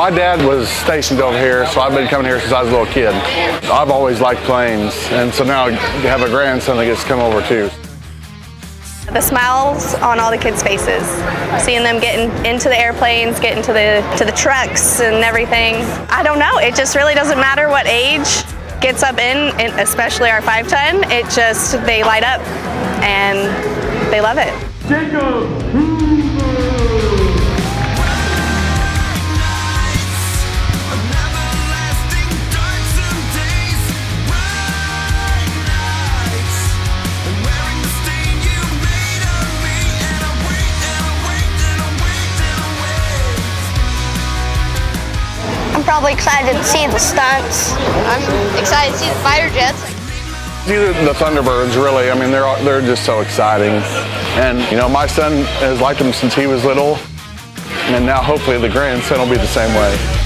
My dad was stationed over here, so I've been coming here since I was a little kid. I've always liked planes, and so now I have a grandson that gets to come over too. The smiles on all the kids' faces, seeing them getting into the airplanes, getting to the trucks and everything. I don't know, it just really doesn't matter what age gets up in, especially our 5-ton, they light up and they love it. I'm probably excited to see the stunts. I'm excited to see the fighter jets. The Thunderbirds, really, I mean, they're just so exciting. And, you know, my son has liked them since he was little, and now hopefully the grandson will be the same way.